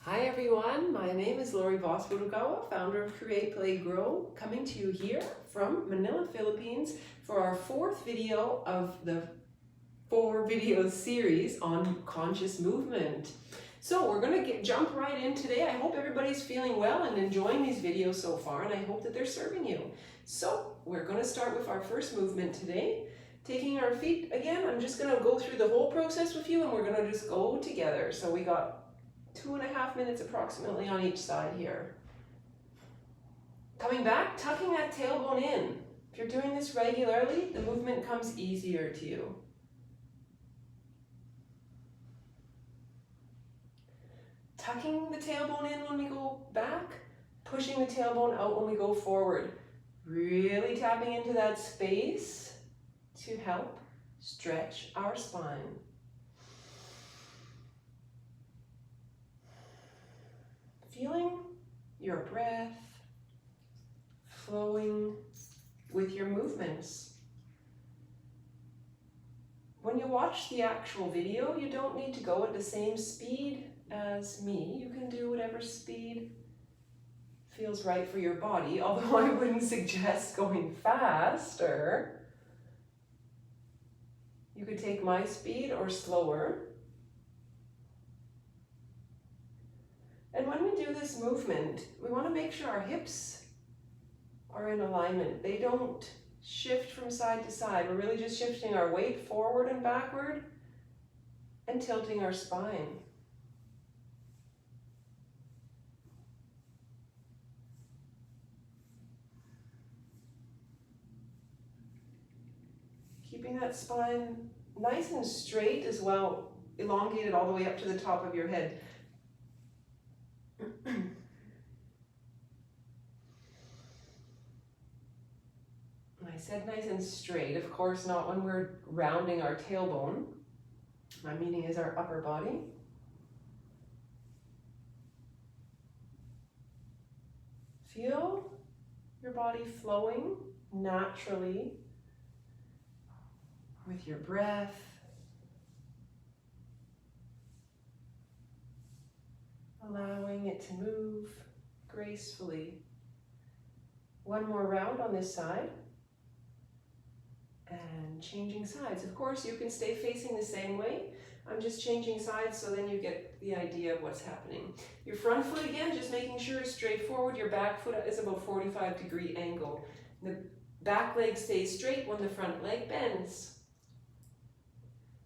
Hi everyone, my name is Lori Voss Furukawa, founder of Create, Play, Grow, coming to you here from Manila, Philippines for our fourth video of the 4 video series on conscious movement. So we're going to jump right in today. I hope everybody's feeling well and enjoying these videos so far, and I hope that they're serving you. So we're going to start with our first movement today. Taking our feet, again, I'm just going to go through the whole process with you and we're going to just go together. So we got 2.5 minutes approximately on each side here. Coming back, tucking that tailbone in. If you're doing this regularly, the movement comes easier to you. Tucking the tailbone in when we go back, pushing the tailbone out when we go forward. Really tapping into that space to help stretch our spine. Feeling your breath flowing with your movements. When you watch the actual video, you don't need to go at the same speed as me. You can do whatever speed feels right for your body, although I wouldn't suggest going faster. You could take my speed or slower. And when we do this movement, we want to make sure our hips are in alignment. They don't shift from side to side. We're really just shifting our weight forward and backward and tilting our spine. Keeping that spine nice and straight as well, elongated all the way up to the top of your head. I said nice and straight, of course not when we're rounding our tailbone. My meaning is our upper body. Feel your body flowing naturally with your breath. Allowing it to move gracefully. One more round on this side. And changing sides. Of course, you can stay facing the same way. I'm just changing sides so then you get the idea of what's happening. Your front foot again, just making sure it's straight forward. Your back foot is about 45-degree angle. The back leg stays straight when the front leg bends.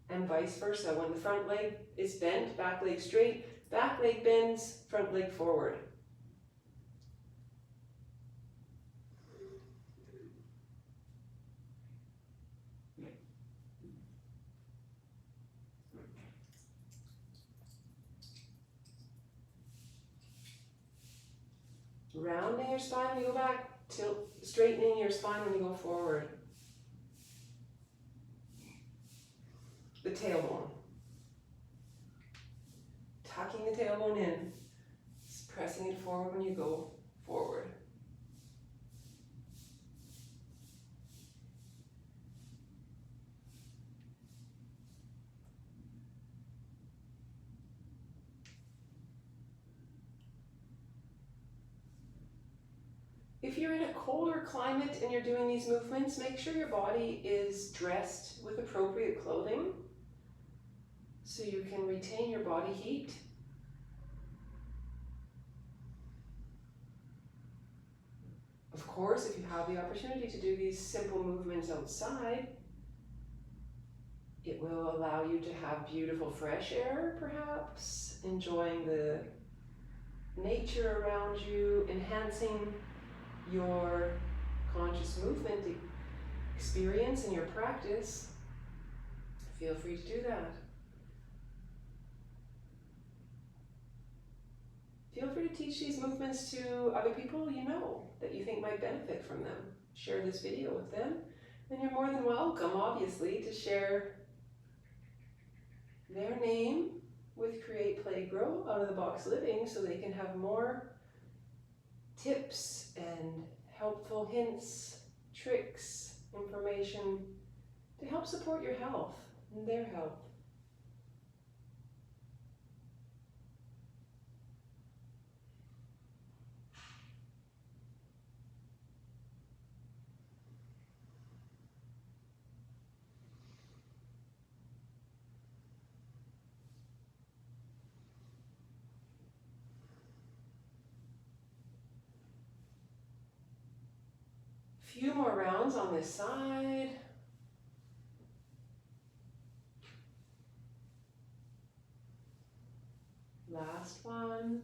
And vice versa. When the front leg is bent, back leg straight, back leg bends, front leg forward. Rounding your spine when you go back, straightening your spine when you go forward. The tailbone. Tucking the tailbone in, just pressing it forward when you go forward. If you're in a colder climate and you're doing these movements, make sure your body is dressed with appropriate clothing so you can retain your body heat. Of course, if you have the opportunity to do these simple movements outside, it will allow you to have beautiful fresh air, perhaps, enjoying the nature around you, enhancing your conscious movement experience and your practice. Feel free to do that. Feel free to teach these movements to other people you know that you think might benefit from them. Share this video with them, and you're more than welcome, obviously, to share their name with Create, Play, Grow Out of the Box Living so they can have more tips and helpful hints, tricks, information to help support your health and their health. few more rounds on this side. Last one.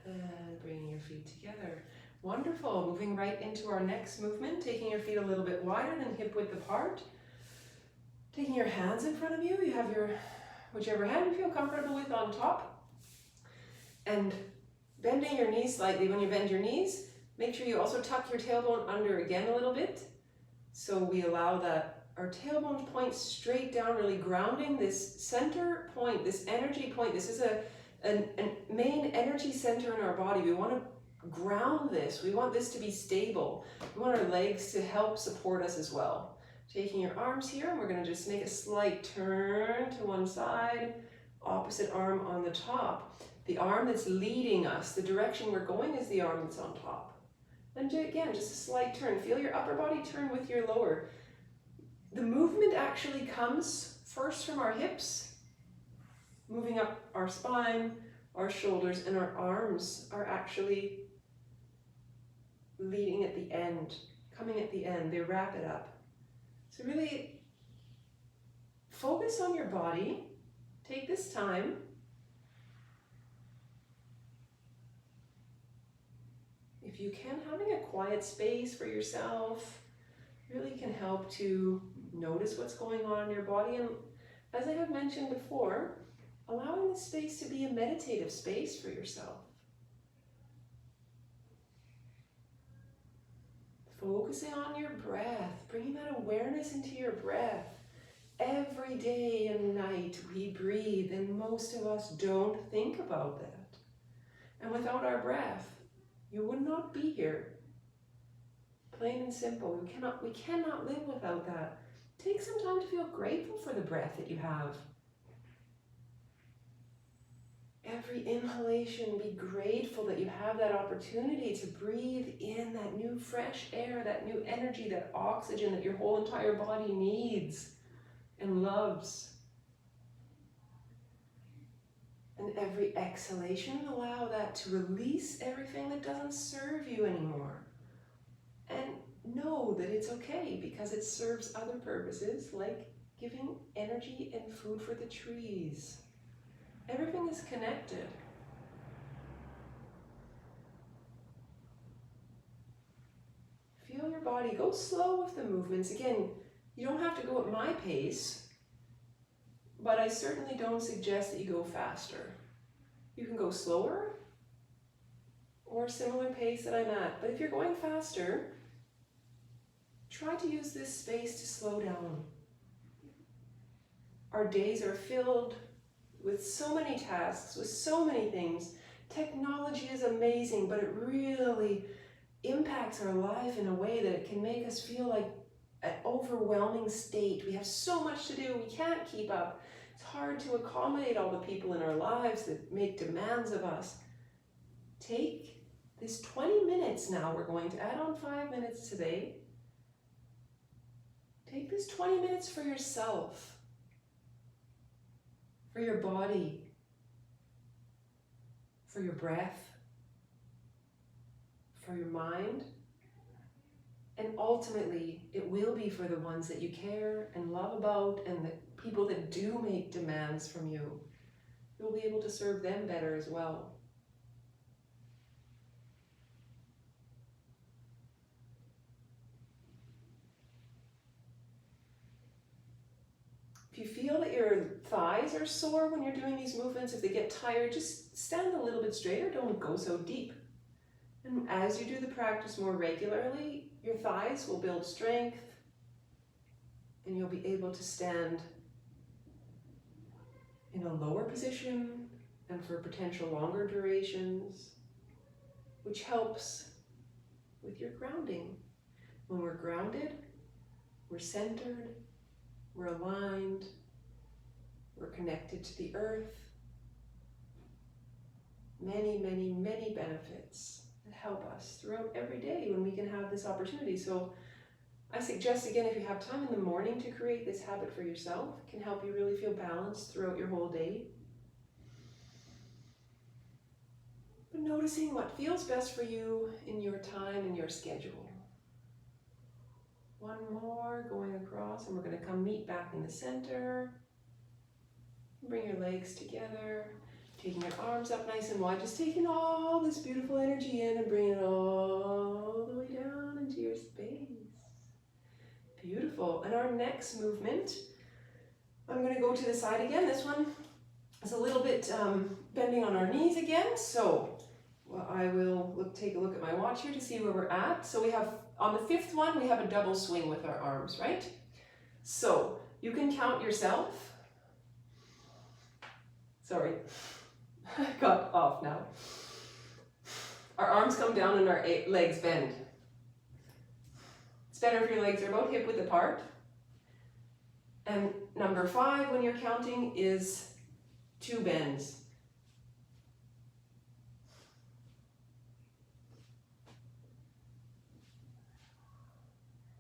And bringing your feet together. Wonderful. Moving right into our next movement, taking your feet a little bit wider than hip width apart. Taking your hands in front of you. You have your whichever hand you feel comfortable with on top. And bending your knees slightly. When you bend your knees, make sure you also tuck your tailbone under again a little bit. So we allow that our tailbone points straight down, really grounding this center point, this energy point. This is a main energy center in our body. We want to ground this. We want this to be stable. We want our legs to help support us as well. Taking your arms here, and we're going to just make a slight turn to one side, opposite arm on the top. The arm that's leading us, the direction we're going, is the arm that's on top. And again, just a slight turn. Feel your upper body turn with your lower. The movement actually comes first from our hips, moving up our spine, our shoulders, and our arms are actually leading at the end, coming at the end. They wrap it up. So really focus on your body. Take this time. If you can, having a quiet space for yourself really can help to notice what's going on in your body. And as I have mentioned before, allowing the space to be a meditative space for yourself. Focusing on your breath, bringing that awareness into your breath. Every day and night we breathe, and most of us don't think about that. And without our breath, you would not be here. Plain and simple. We cannot live without that. Take some time to feel grateful for the breath that you have. Every inhalation, be grateful that you have that opportunity to breathe in that new fresh air, that new energy, that oxygen that your whole entire body needs and loves. And every exhalation, allow that to release everything that doesn't serve you anymore. And know that it's okay, because it serves other purposes, like giving energy and food for the trees. Everything is connected. Feel your body. Go slow with the movements. Again, you don't have to go at my pace, but I certainly don't suggest that you go faster. You can go slower or a similar pace that I'm at. But if you're going faster, try to use this space to slow down. Our days are filled with so many tasks, with so many things. Technology is amazing, but it really impacts our life in a way that it can make us feel like an overwhelming state. We have so much to do, we can't keep up. It's hard to accommodate all the people in our lives that make demands of us. Take this 20 minutes now. We're going to add on 5 minutes today. Take this 20 minutes for yourself, for your body, for your breath, for your mind, and ultimately it will be for the ones that you care and love about, and the people that do make demands from you. You'll be able to serve them better as well. If you feel that your thighs are sore when you're doing these movements, if they get tired, just stand a little bit straighter, don't go so deep. And as you do the practice more regularly, your thighs will build strength and you'll be able to stand in a lower position and for potential longer durations, which helps with your grounding. When we're grounded, we're centered, we're aligned, we're connected to the earth. Many, many, many benefits that help us throughout every day when we can have this opportunity. So I suggest, again, if you have time in the morning to create this habit for yourself, it can help you really feel balanced throughout your whole day. But noticing what feels best for you in your time and your schedule. One more going across, and we're going to come meet back in the center. Bring your legs together, taking your arms up nice and wide, just taking all this beautiful energy in and bringing it all the way down into your space. Beautiful. And our next movement, I'm going to go to the side again. This one is a little bit bending on our knees again. So I will take a look at my watch here to see where we're at. So we have, on the fifth one, we have a double swing with our arms, right? So you can count yourself. Sorry, I got off now. Our arms come down and our legs bend. It's better if your legs are about hip width apart. And number 5 when you're counting is 2 bends.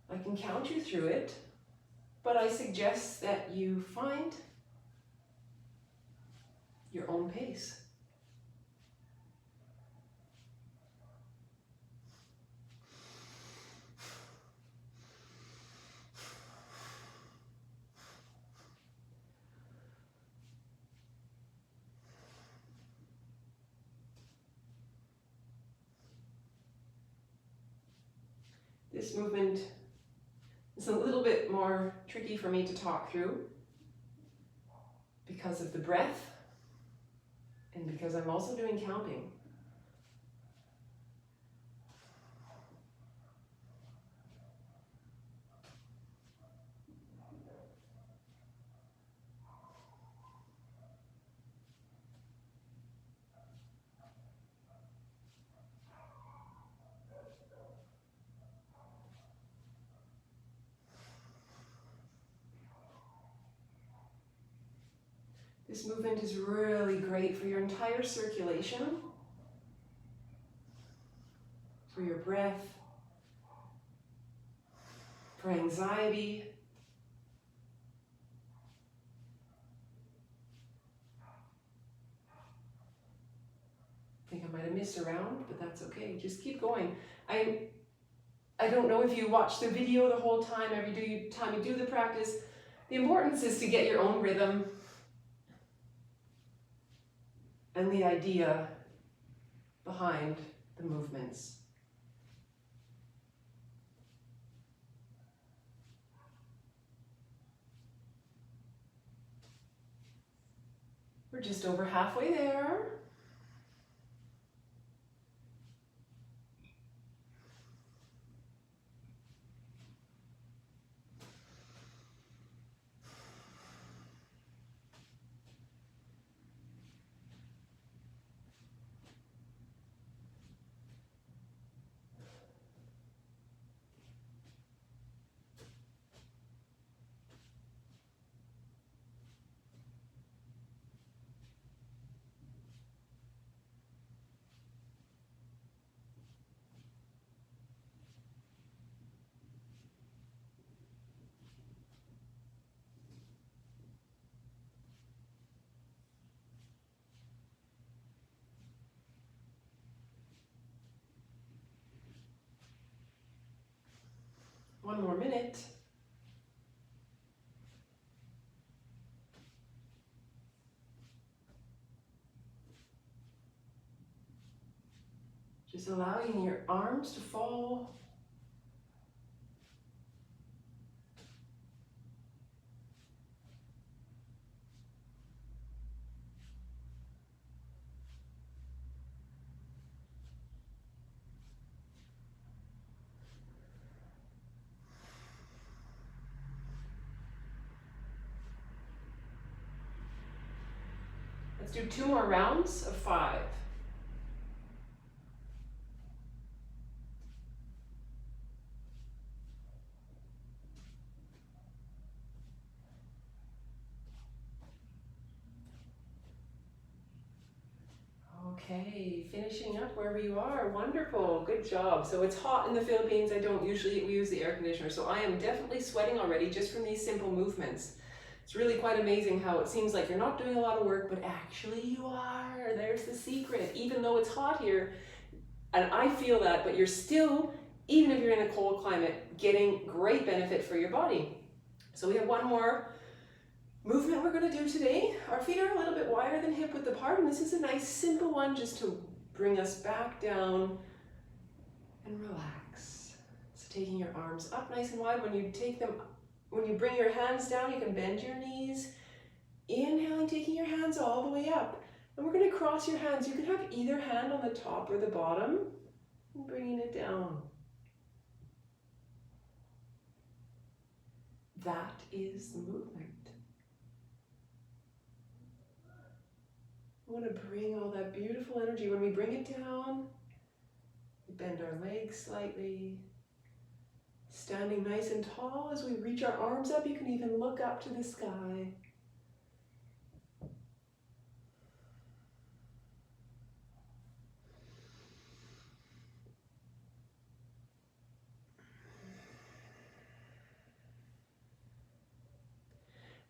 I can count you through it, but I suggest that you find your own pace. This movement is a little bit more tricky for me to talk through because of the breath and because I'm also doing counting. This movement is really great for your entire circulation, for your breath, for anxiety. I think I might have missed a round, but that's okay. Just keep going. I don't know if you watch the video the whole time, every time you do the practice. The importance is to get your own rhythm and the idea behind the movements. We're just over halfway there. One more minute. Just allowing your arms to fall. Let's do 2 more rounds of 5. Okay, finishing up wherever you are. Wonderful, good job. So it's hot in the Philippines. We use the air conditioner, so I am definitely sweating already just from these simple movements. It's really quite amazing how it seems like you're not doing a lot of work, but actually you are. There's the secret. Even though it's hot here, and I feel that, but you're still, even if you're in a cold climate, getting great benefit for your body. So we have one more movement we're going to do today. Our feet are a little bit wider than hip width apart, and this is a nice simple one just to bring us back down and relax. So taking your arms up nice and wide. When you bring your hands down, you can bend your knees. Inhaling, taking your hands all the way up. And we're going to cross your hands. You can have either hand on the top or the bottom, and bringing it down. That is the movement. We want to bring all that beautiful energy. When we bring it down, we bend our legs slightly. Standing nice and tall as we reach our arms up, you can even look up to the sky.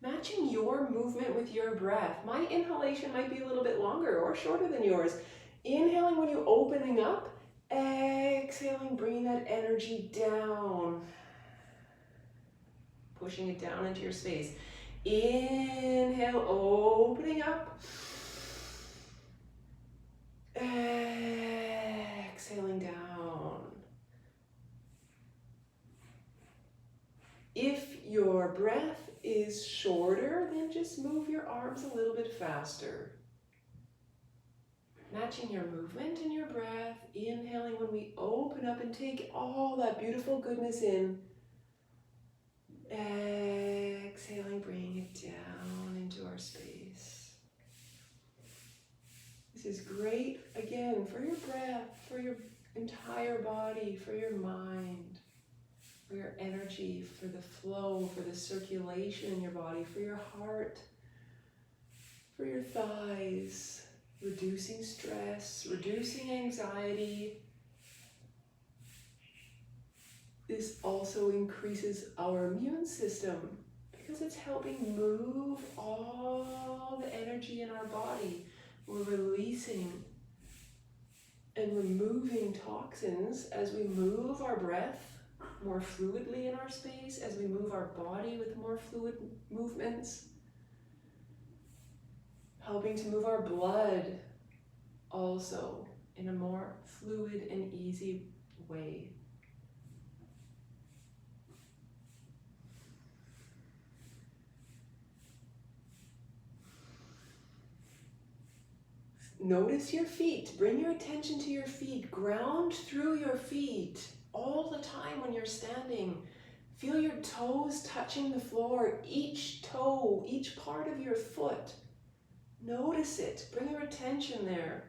Matching your movement with your breath. My inhalation might be a little bit longer or shorter than yours. Inhaling when you're opening up, exhaling, bringing that energy down. Pushing it down into your space. Inhale, opening up. Exhaling down. If your breath is shorter, then just move your arms a little bit faster. Matching your movement and your breath, inhaling when we open up and take all that beautiful goodness in. Exhaling, bringing it down into our space. This is great, again, for your breath, for your entire body, for your mind, for your energy, for the flow, for the circulation in your body, for your heart, for your thighs, reducing stress, reducing anxiety. This also increases our immune system because it's helping move all the energy in our body. We're releasing and removing toxins as we move our breath more fluidly in our space, as we move our body with more fluid movements, helping to move our blood also in a more fluid and easy way. Notice your feet. Bring your attention to your feet. Ground through your feet all the time when you're standing. Feel your toes touching the floor. Each toe, each part of your foot. Notice it. Bring your attention there.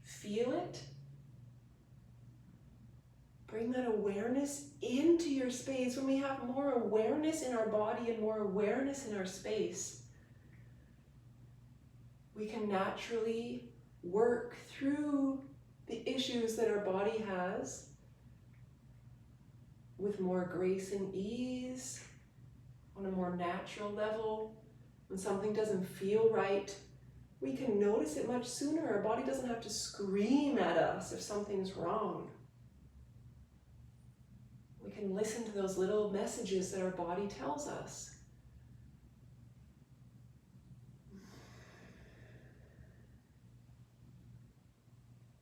Feel it. Bring that awareness into your space. When we have more awareness in our body and more awareness in our space, we can naturally work through the issues that our body has with more grace and ease, on a more natural level. When something doesn't feel right, we can notice it much sooner. Our body doesn't have to scream at us if something's wrong. We can listen to those little messages that our body tells us.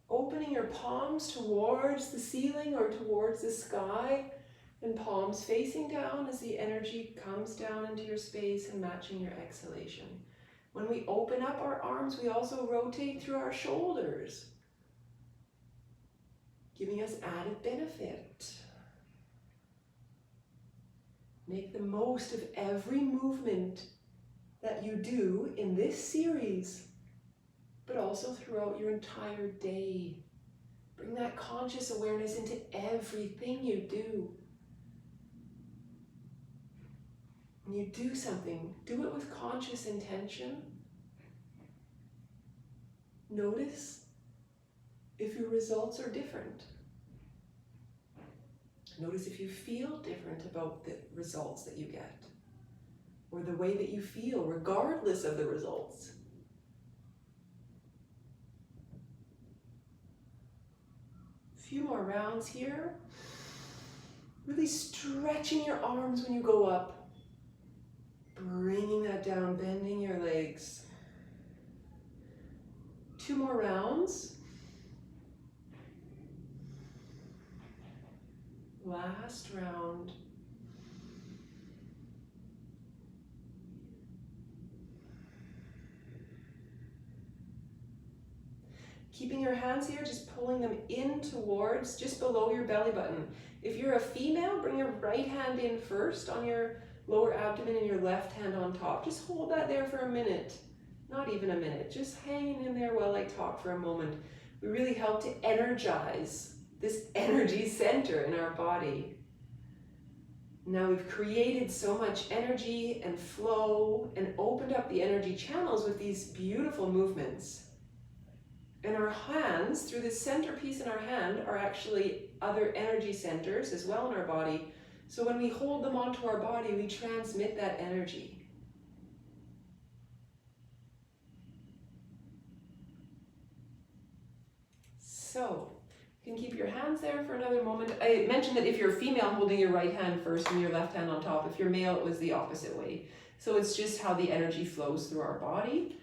Opening your palms towards the ceiling or towards the sky, and palms facing down as the energy comes down into your space, and matching your exhalation. When we open up our arms, we also rotate through our shoulders, giving us added benefit. Make the most of every movement that you do in this series, but also throughout your entire day. Bring that conscious awareness into everything you do. When you do something, do it with conscious intention. Notice if your results are different. Notice if you feel different about the results that you get. or the way that you feel, regardless of the results. A few more rounds here. Really stretching your arms when you go up. Bringing that down, bending your legs. 2 more rounds. Last round. Keeping your hands here, just pulling them in towards, just below your belly button. If you're a female, bring your right hand in first on your lower abdomen and your left hand on top. Just hold that there for a minute. Not even a minute, just hanging in there while I talk for a moment. We really help to energize this energy center in our body. Now we've created so much energy and flow and opened up the energy channels with these beautiful movements. And our hands, through this centerpiece in our hand, are actually other energy centers as well in our body. So when we hold them onto our body, we transmit that energy. So you can keep your hands there for another moment. I mentioned that if you're a female, holding your right hand first and your left hand on top. If you're male, it was the opposite way. So it's just how the energy flows through our body.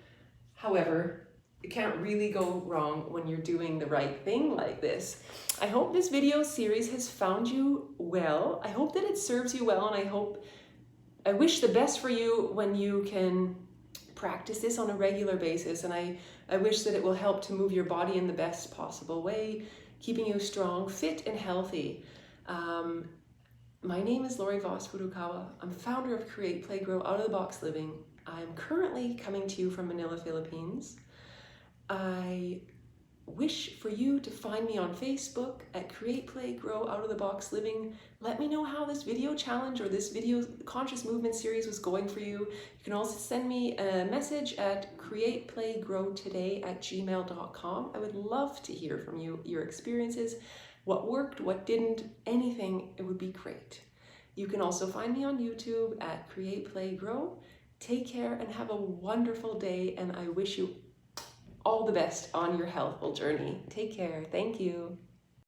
However, it can't really go wrong when you're doing the right thing like this. I hope this video series has found you well. I hope that it serves you well, and I wish the best for you when you can practice this on a regular basis, and I wish that it will help to move your body in the best possible way, keeping you strong, fit, and healthy. My name is Lori Voss Furukawa. I'm founder of Create, Play, Grow, Out of the Box Living. I'm currently coming to you from Manila, Philippines. I wish for you to find me on Facebook at Create, Play, Grow, Out of the Box Living. Let me know how this video challenge or this video conscious movement series was going for you. You can also send me a message at createPlayGrowToday@gmail.com. I would love to hear from you, your experiences, what worked, what didn't, anything, it would be great. You can also find me on YouTube at Create, Play, Grow. Take care and have a wonderful day, and I wish you all the best on your healthful journey. Take care. Thank you.